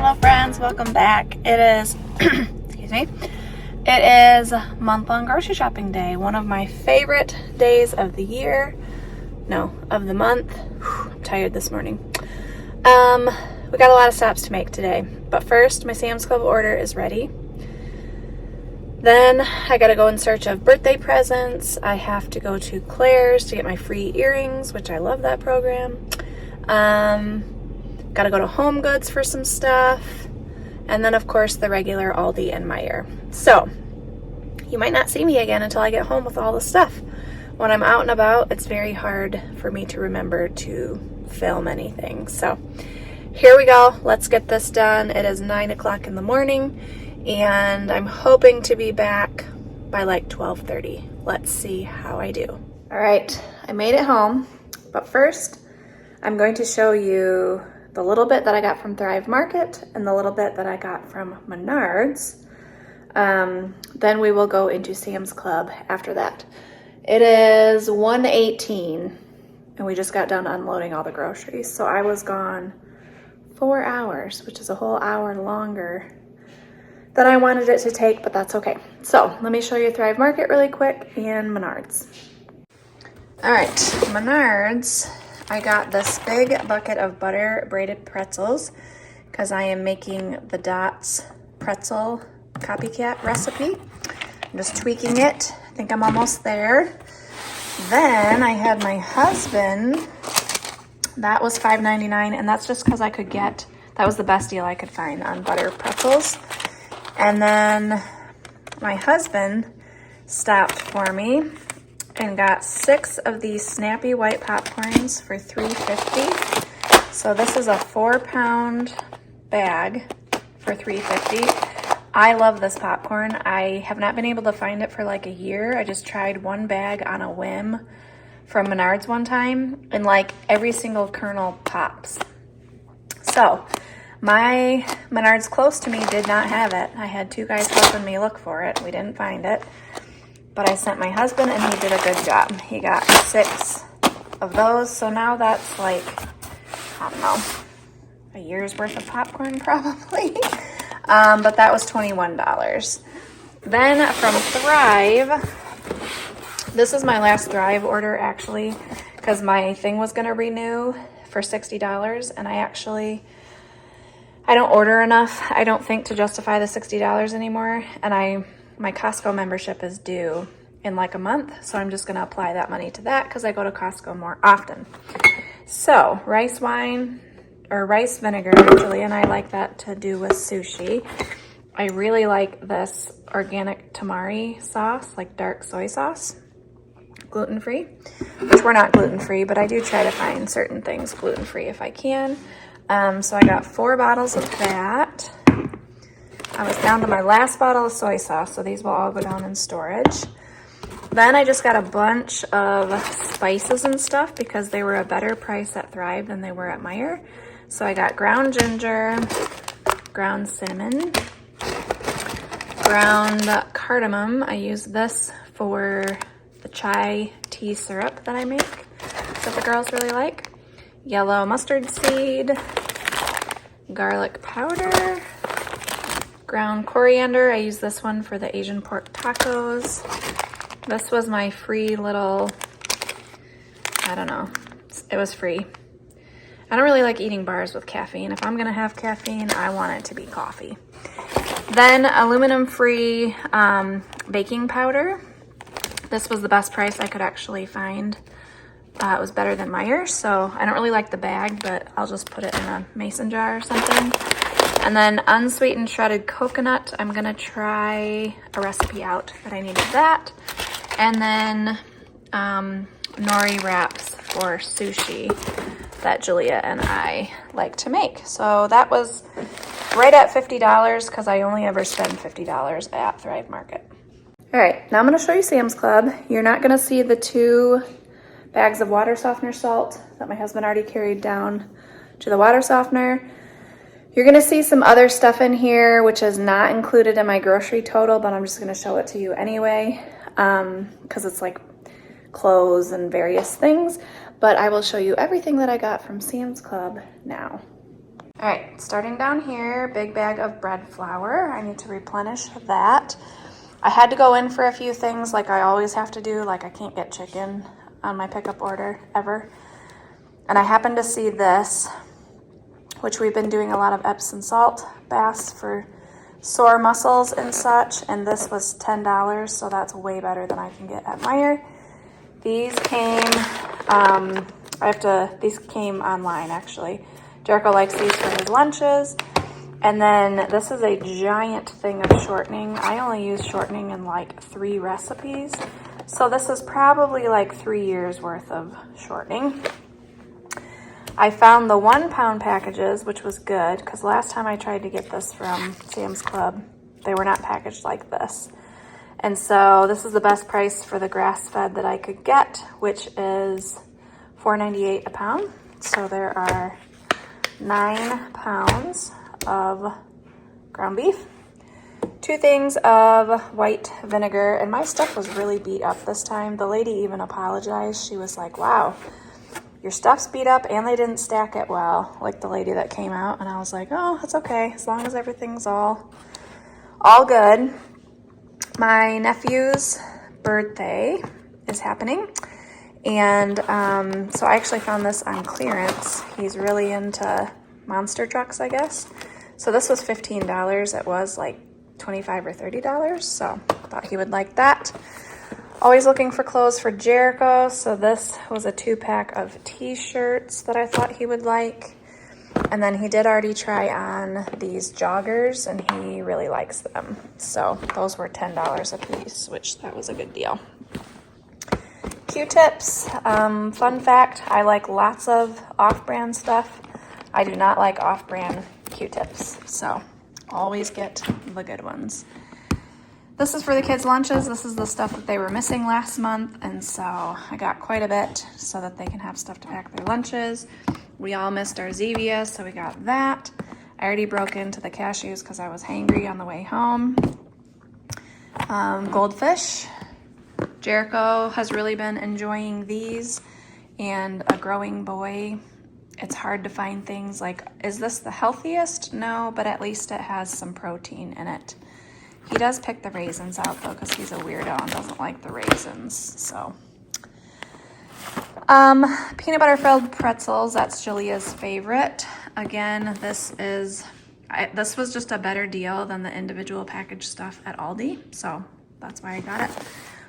Hello friends, welcome back. It is, excuse me, it is month-long grocery shopping day. One of my favorite days of the year. No, of the month. Whew, I'm tired this morning. We got a lot of stops to make today. But first, my Sam's Club order is ready. Then I gotta go in search of birthday presents. I have to go to Claire's to get my free earrings, which I love that program. Gotta go to Home Goods for some stuff. And then of course the regular Aldi and Meer. So you might not see me again until I get home with all the stuff. When I'm out and about, it's very hard for me to remember to film anything. So here we go. Let's get this done. It is 9 o'clock in the morning and I'm hoping to be back by like 12:30. Let's see how I do. All right, I made it home, but first I'm going to show you the little bit that I got from Thrive Market and the little bit that I got from Menards. Then we will go into Sam's Club after that. It is 1:18 and we just got done unloading all the groceries. So I was gone 4 hours, which is a whole hour longer than I wanted it to take, but that's okay. So let me show you Thrive Market really quick and Menards. All right, Menards. I got this big bucket of butter braided pretzels because I am making the Dots pretzel copycat recipe. I'm just tweaking it. I think I'm almost there. Then I had my husband, that was $5.99, and that's just because I could get, that was the best deal I could find on butter pretzels. And then my husband stopped for me and got 6 of these snappy white popcorns for $3.50. So this is a 4-pound bag for $3.50. I love this popcorn. I have not been able to find it for like a year. I just tried one bag on a whim from Menards one time, and like every single kernel pops. So my Menards close to me did not have it. I had 2 guys helping me look for it. We didn't find it. But I sent my husband and he did a good job. He got 6 of those. So now that's like, I don't know, a year's worth of popcorn probably. But that was $21. Then from Thrive, this is my last Thrive order actually, because my thing was gonna renew for $60 and I don't order enough, I don't think, to justify the $60 anymore. And my Costco membership is due in like a month, so I'm just gonna apply that money to that because I go to Costco more often. So rice wine, or rice vinegar, Julie and I like that to do with sushi. I really like this organic tamari sauce, like dark soy sauce, gluten-free, which we're not gluten-free, but I do try to find certain things gluten-free if I can. So I got 4 bottles of that. I was down to my last bottle of soy sauce, so these will all go down in storage. Then I just got a bunch of spices and stuff because they were a better price at Thrive than they were at Meer. So I got ground ginger, ground cinnamon, ground cardamom. I use this for the chai tea syrup that I make that the girls really like. Yellow mustard seed, garlic powder, ground coriander. I use this one for the Asian pork tacos. This was my free little, I don't know, it was free. I don't really like eating bars with caffeine. If I'm gonna have caffeine, I want it to be coffee. Then aluminum-free baking powder. This was the best price I could actually find. It was better than Meer, so I don't really like the bag, but I'll just put it in a mason jar or something. And then unsweetened shredded coconut. I'm gonna try a recipe out, but I needed that. And then nori wraps for sushi that Julia and I like to make. So that was right at $50 because I only ever spend $50 at Thrive Market. All right, now I'm gonna show you Sam's Club. You're not gonna see the 2 bags of water softener salt that my husband already carried down to the water softener. You're gonna see some other stuff in here, which is not included in my grocery total, but I'm just gonna show it to you anyway, because it's like clothes and various things. But I will show you everything that I got from Sam's Club now. All right, starting down here, big bag of bread flour. I need to replenish that. I had to go in for a few things like I always have to do, like I can't get chicken on my pickup order ever. And I happened to see this, which we've been doing a lot of Epsom salt baths for sore muscles and such, and this was $10, so that's way better than I can get at Meijer. These came, these came online actually. Jericho likes these for his lunches. And then this is a giant thing of shortening. I only use shortening in like 3 recipes. So this is probably like 3 years worth of shortening. I found the 1 pound packages, which was good because last time I tried to get this from Sam's Club, they were not packaged like this. And so this is the best price for the grass-fed that I could get, which is $4.98 a pound. So there are 9 pounds of ground beef, 2 things of white vinegar, and my stuff was really beat up this time. The lady even apologized. She was like, wow, your stuff's beat up and they didn't stack it well, like the lady that came out. And I was like, oh, it's okay, as long as everything's all good. My nephew's birthday is happening, and so I actually found this on clearance. He's really into monster trucks, I guess. So this was $15. It was like $25 or $30, so I thought he would like that. Always looking for clothes for Jericho, so this was a 2-pack of t-shirts that I thought he would like. And then he did already try on these joggers, and he really likes them. So those were $10 a piece, which that was a good deal. Q-tips. Fun fact, I like lots of off-brand stuff. I do not like off-brand Q-tips, so always get the good ones. This is for the kids' lunches. This is the stuff that they were missing last month, and so I got quite a bit so that they can have stuff to pack their lunches. We all missed our Zevia, so we got that. I already broke into the cashews because I was hangry on the way home. Goldfish. Jericho has really been enjoying these, and a growing boy. It's hard to find things like, is this the healthiest? No, but at least it has some protein in it. He does pick the raisins out though because he's a weirdo and doesn't like the raisins, so. Peanut butter filled pretzels, that's Julia's favorite. Again, this was just a better deal than the individual packaged stuff at Aldi, so that's why I got it.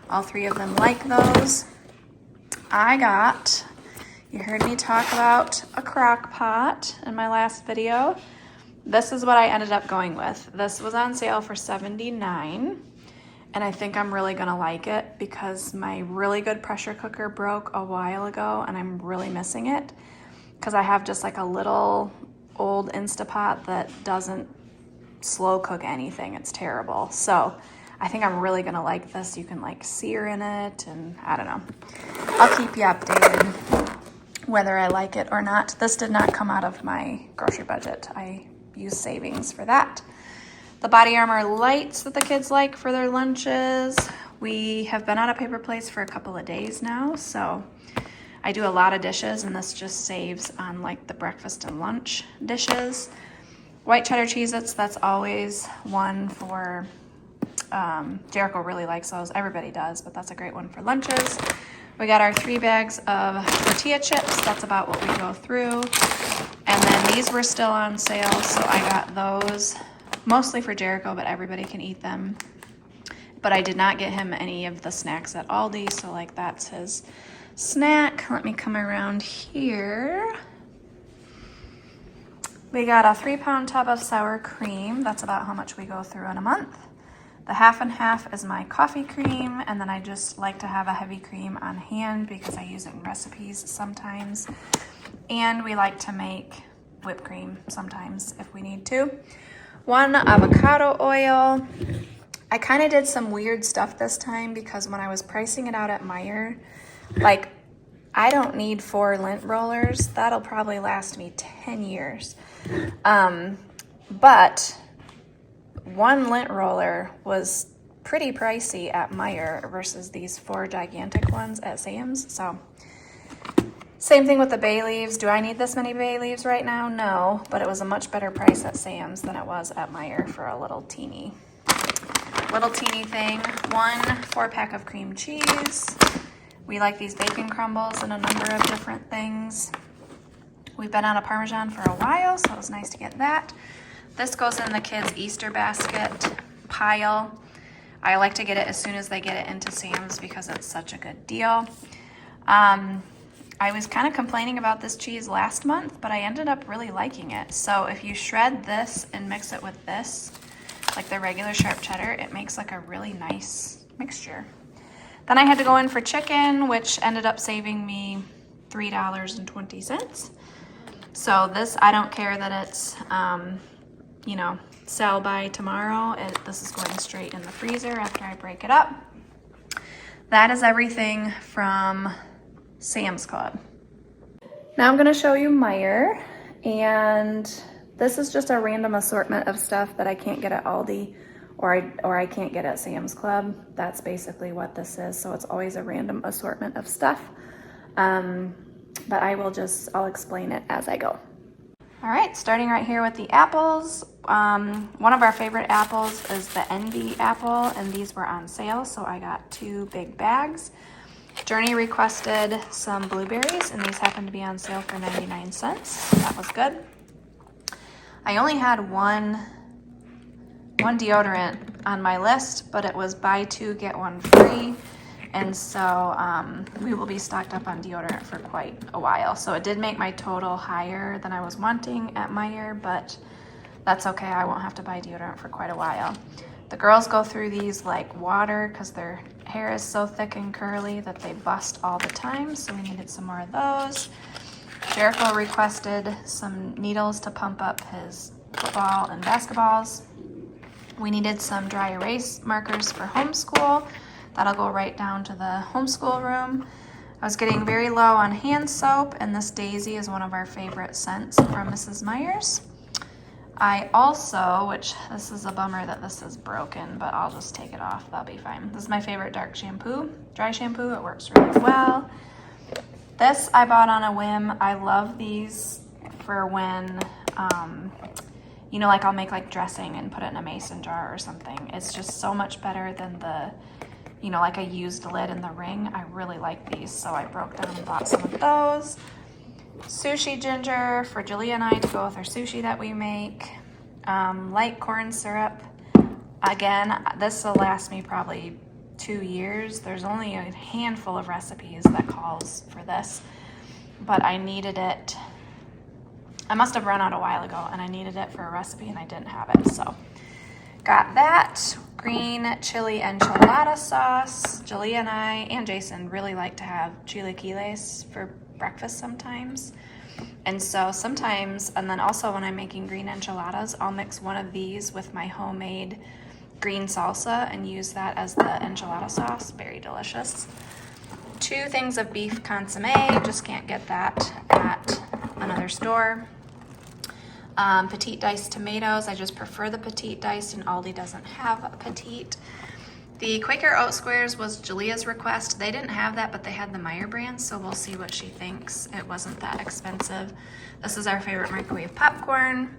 All 3 of them like those. You heard me talk about a crock pot in my last video. This is what I ended up going with. This was on sale for $79, and I think I'm really gonna like it because my really good pressure cooker broke a while ago and I'm really missing it because I have just like a little old Instapot that doesn't slow cook anything. It's terrible. So I think I'm really gonna like this. You can like sear in it, and I don't know. I'll keep you updated whether I like it or not. This did not come out of my grocery budget. I use savings for that. The Body Armor lights that the kids like for their lunches. We have been out of paper plates for a couple of days now, so I do a lot of dishes, and this just saves on like the breakfast and lunch dishes. White cheddar Cheez-Its, that's always one for, Jericho really likes those. Everybody does, but that's a great one for lunches. We got our 3 bags of tortilla chips. That's about what we go through. And then these were still on sale, so I got those mostly for Jericho, but everybody can eat them. But I did not get him any of the snacks at Aldi, so like that's his snack. Let me come around here. We got a 3-pound tub of sour cream. That's about how much we go through in a month. The half and half is my coffee cream, and then I just like to have a heavy cream on hand because I use it in recipes sometimes. And we like to make whipped cream sometimes if we need to. 1 avocado oil. I kind of did some weird stuff this time because when I was pricing it out at Meijer, like I don't need 4 lint rollers. That'll probably last me 10 years. But 1 lint roller was pretty pricey at Meijer versus these 4 gigantic ones at Sam's. So Same thing with the bay leaves. Do I need this many bay leaves right now? No, but it was a much better price at Sam's than it was at Meijer for a little teeny thing. 1 4-pack of cream cheese. We like these bacon crumbles in a number of different things. We've been on a Parmesan for a while, so it was nice to get that. This goes in the kids' Easter basket pile. I like to get it as soon as they get it into Sam's because it's such a good deal. I was kind of complaining about this cheese last month, but I ended up really liking it. So if you shred this and mix it with this, like the regular sharp cheddar, it makes like a really nice mixture. Then I had to go in for chicken, which ended up saving me $3.20. So this, I don't care that it's, you know, sell by tomorrow. This is going straight in the freezer after I break it up. That is everything from Sam's Club. Now I'm going to show you Meijer, and this is just a random assortment of stuff that I can't get at Aldi or I can't get at Sam's Club. That's basically what this is. So it's always a random assortment of stuff. But I'll explain it as I go. All right, starting right here with the apples. One of our favorite apples is the Envy apple, and these were on sale, so I got 2 big bags. Journey requested some blueberries, and these happened to be on sale for 99 cents. So that was good. I only had one deodorant on my list, but it was buy 2, get 1 free. And so we will be stocked up on deodorant for quite a while. So it did make my total higher than I was wanting at Meijer, but that's okay. I won't have to buy deodorant for quite a while. The girls go through these like water because their hair is so thick and curly that they bust all the time. So we needed some more of those. Jericho requested some needles to pump up his football and basketballs. We needed some dry erase markers for homeschool. That'll go right down to the homeschool room. I was getting very low on hand soap, and this Daisy is one of our favorite scents from Mrs. Meyer's. I also, which this is a bummer that this is broken, but I'll just take it off. That'll be fine. This is my favorite dark shampoo, dry shampoo. It works really well. This I bought on a whim. I love these for when, you know, like I'll make like dressing and put it in a mason jar or something. It's just so much better than the, you know, like a used lid in the ring. I really like these, so I broke down and bought some of those. Sushi ginger for Julia and I to go with our sushi that we make. Light corn syrup. Again, this will last me probably 2 years. There's only a handful of recipes that calls for this, but I needed it. I must have run out a while ago, and I needed it for a recipe, and I didn't have it, so got that. Green chili enchilada sauce. Julia and I and Jason really like to have chilaquiles for breakfast sometimes. And so sometimes, and then also when I'm making green enchiladas, I'll mix one of these with my homemade green salsa and use that as the enchilada sauce. Very delicious. 2 things of beef consomme. Just can't get that at another store. Petite diced tomatoes. I just prefer the petite diced, and Aldi doesn't have a petite. The Quaker Oat Squares was Julia's request. They didn't have that, but they had the Meijer brand, so we'll see what she thinks. It wasn't that expensive. This is our favorite microwave popcorn.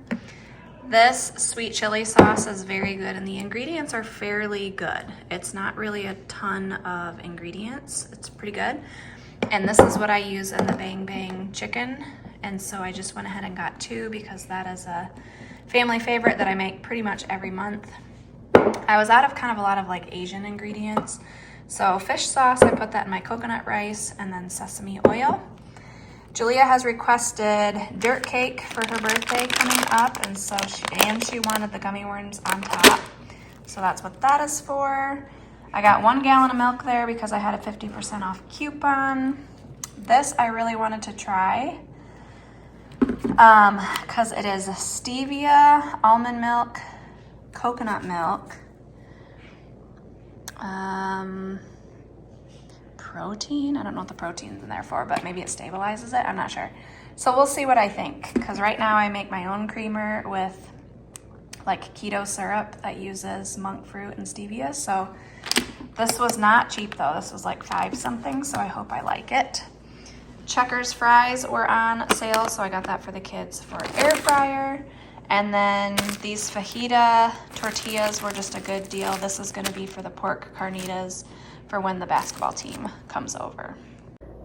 This sweet chili sauce is very good, and the ingredients are fairly good. It's not really a ton of ingredients. It's pretty good. And this is what I use in the Bang Bang chicken. And so I just went ahead and got 2 because that is a family favorite that I make pretty much every month. I was out of kind of a lot of like Asian ingredients. So fish sauce, I put that in my coconut rice, and then sesame oil. Julia has requested dirt cake for her birthday coming up, and so she wanted the gummy worms on top. So that's what that is for. I got 1 gallon of milk there because I had a 50% off coupon. This I really wanted to try because it is stevia, almond milk, coconut milk, protein. I don't know what the protein's in there for, but maybe it stabilizes it. I'm not sure. So we'll see what I think, because right now I make my own creamer with like keto syrup that uses monk fruit and stevia. So this was not cheap though. This was like $5 something, so I hope I like it. Checkers fries were on sale, so I got that for the kids for air fryer. And then these fajita tortillas were just a good deal. This is gonna be for the pork carnitas for when the basketball team comes over.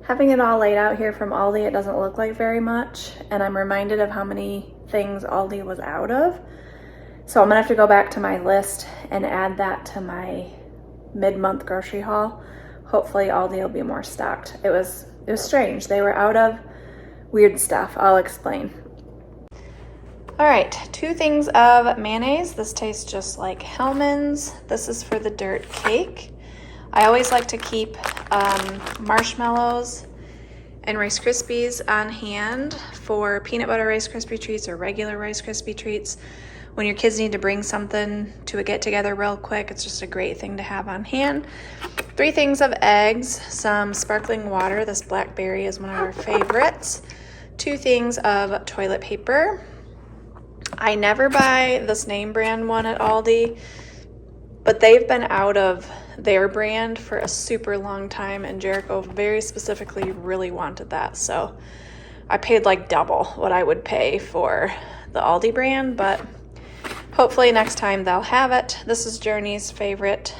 Having it all laid out here from Aldi, it doesn't look like very much, and I'm reminded of how many things Aldi was out of. So I'm gonna have to go back to my list and add that to my mid-month grocery haul. Hopefully Aldi will be more stocked. It was strange. They were out of weird stuff. I'll explain. All right, 2 things of mayonnaise. This tastes just like Hellmann's. This is for the dirt cake. I always like to keep marshmallows and Rice Krispies on hand for peanut butter Rice Krispie treats or regular Rice Krispie treats. When your kids need to bring something to a get-together real quick, it's just a great thing to have on hand. 3 things of eggs, some sparkling water. This blackberry is one of our favorites. 2 things of toilet paper. I never buy this name brand one at Aldi, but they've been out of their brand for a super long time, and Jericho very specifically really wanted that. So I paid like double what I would pay for the Aldi brand, but hopefully next time they'll have it. This is Journey's favorite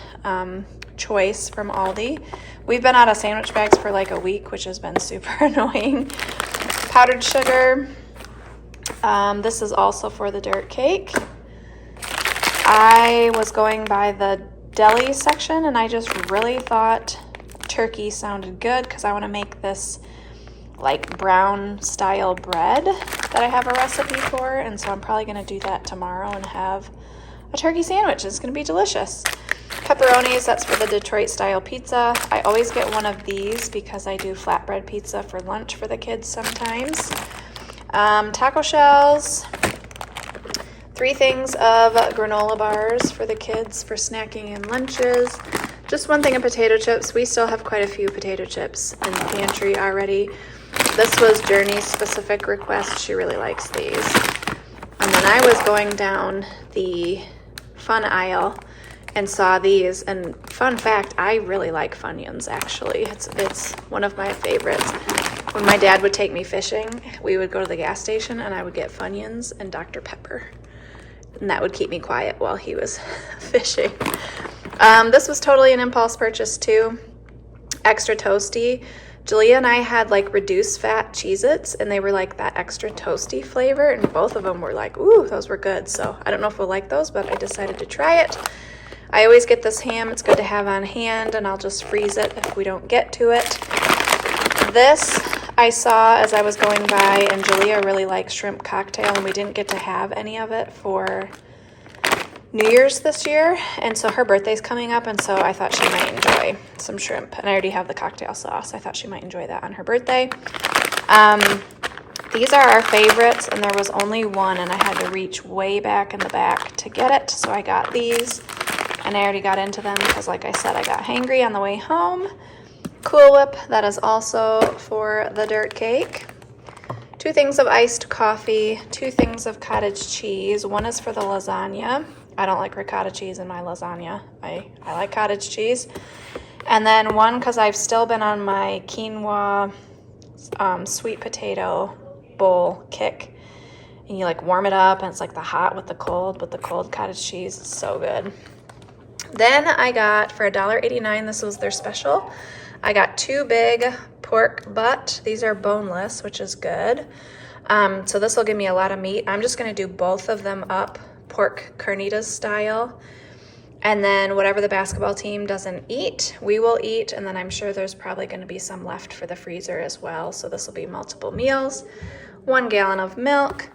choice from Aldi. We've been out of sandwich bags for like a week, which has been super annoying. Powdered sugar. This is also for the dirt cake. I was going by the deli section and I just really thought turkey sounded good because I want to make this like brown style bread that I have a recipe for, and so I'm probably going to do that tomorrow and have a turkey sandwich. It's going to be delicious. Pepperonis, that's for the Detroit style pizza. I always get one of these because I do flatbread pizza for lunch for the kids sometimes. Taco shells. 3 things of granola bars for the kids for snacking and lunches. Just 1 thing of potato chips. We still have quite a few potato chips in the pantry already. This was Journey's specific request. She really likes these. And then I was going down the fun aisle and saw these. And fun fact, I really like Funyuns actually. It's one of my favorites. When my dad would take me fishing, we would go to the gas station and I would get Funyuns and Dr. Pepper. And that would keep me quiet while he was fishing. This was totally an impulse purchase too. Extra toasty. Julia and I had like reduced fat Cheez-Its and they were like that extra toasty flavor, and both of them were like, ooh, those were good. So I don't know if we'll like those, but I decided to try it. I always get this ham. It's good to have on hand, and I'll just freeze it if we don't get to it. This I saw as I was going by, and Julia really likes shrimp cocktail, and we didn't get to have any of it for New Year's this year, and so her birthday's coming up, and so I thought she might enjoy some shrimp, and I already have the cocktail sauce. I thought she might enjoy that on her birthday. These are our favorites, and there was only one, and I had to reach way back in the back to get it, so I got these, and I already got into them because, like I said, I got hangry on the way home. Cool Whip, that is also for the dirt cake. 2 things of iced coffee, 2 things of cottage cheese. 1 is for the lasagna. I don't like ricotta cheese in my lasagna. I like cottage cheese. And then 1, because I've still been on my quinoa sweet potato bowl kick. And you like warm it up and it's like the hot with the cold cottage cheese. It's so good. Then I got, for $1.89, this was their special, I got 2 big pork butt. These are boneless, which is good. So this will give me a lot of meat. I'm just gonna do both of them up pork carnitas style. And then whatever the basketball team doesn't eat, we will eat. And then I'm sure there's probably gonna be some left for the freezer as well. So this will be multiple meals. 1 gallon of milk.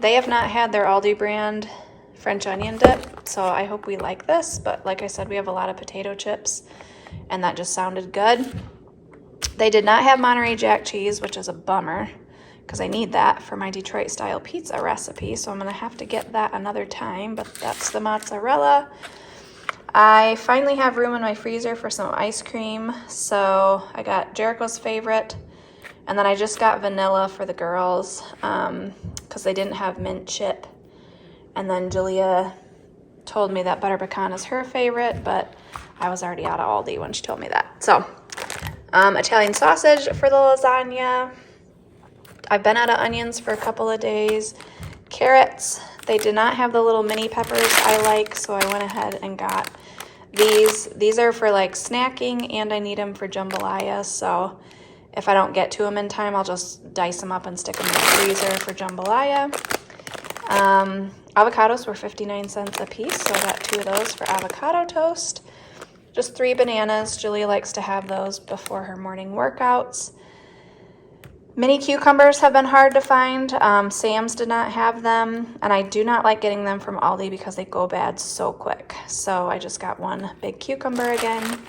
They have not had their Aldi brand French onion dip, so I hope we like this. But like I said, we have a lot of potato chips, and that just sounded good. They did not have Monterey Jack cheese, which is a bummer, because I need that for my Detroit style pizza recipe, so I'm gonna have to get that another time, but that's the mozzarella. I finally have room in my freezer for some ice cream, so I got Jericho's favorite, and then I just got vanilla for the girls, because they didn't have mint chip. And then Julia told me that butter pecan is her favorite, but I was already out of Aldi when she told me that. So Italian sausage for the lasagna. I've been out of onions for a couple of days. Carrots. They did not have the little mini peppers I like, so I went ahead and got these. These are for like snacking, and I need them for jambalaya, so if I don't get to them in time, I'll just dice them up and stick them in the freezer for jambalaya. Avocados were 59 cents a piece, so I got 2 of those for avocado toast. Just 3 bananas. Julia likes to have those before her morning workouts. Mini cucumbers have been hard to find. Sam's did not have them, and I do not like getting them from Aldi because they go bad so quick. So I just got 1 big cucumber again.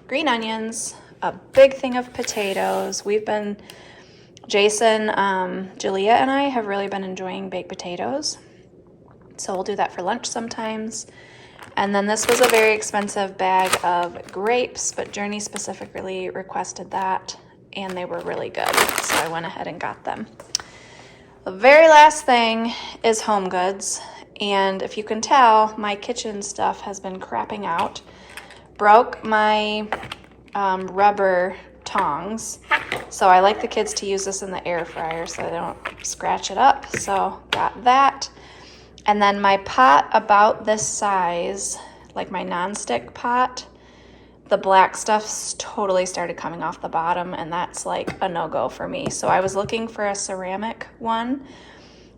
Green onions, a big thing of potatoes. Jason, Julia, and I have really been enjoying baked potatoes. So we'll do that for lunch sometimes. And then this was a very expensive bag of grapes, but Journey specifically requested that, and they were really good. So I went ahead and got them. The very last thing is home goods. And if you can tell, my kitchen stuff has been crapping out. Broke my rubber tongs. So I like the kids to use this in the air fryer so they don't scratch it up. So got that. And then my pot about this size, like my nonstick pot, the black stuff's totally started coming off the bottom, and that's like a no-go for me. So I was looking for a ceramic one.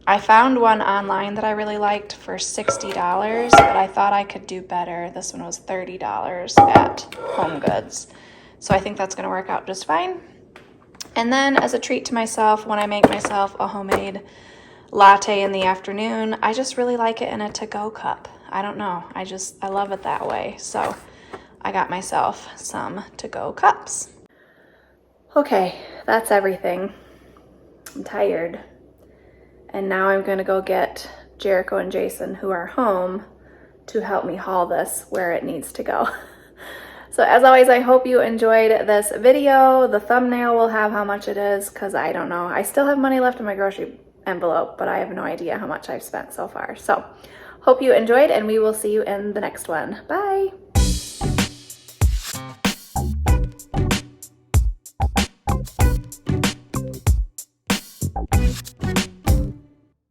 I found one online that I really liked for $60, but I thought I could do better. This one was $30 at Home Goods. So I think that's gonna work out just fine. And then as a treat to myself, when I make myself a homemade latte in the afternoon, I just really like it in a to-go cup. I don't know, I love it that way. So I got myself some to-go cups. Okay, that's everything. I'm tired. And now I'm gonna go get Jericho and Jason, who are home, to help me haul this where it needs to go. So as always, I hope you enjoyed this video. The thumbnail will have how much it is, because I don't know. I still have money left in my grocery envelope, but I have no idea how much I've spent so far. So hope you enjoyed, and we will see you in the next one. Bye.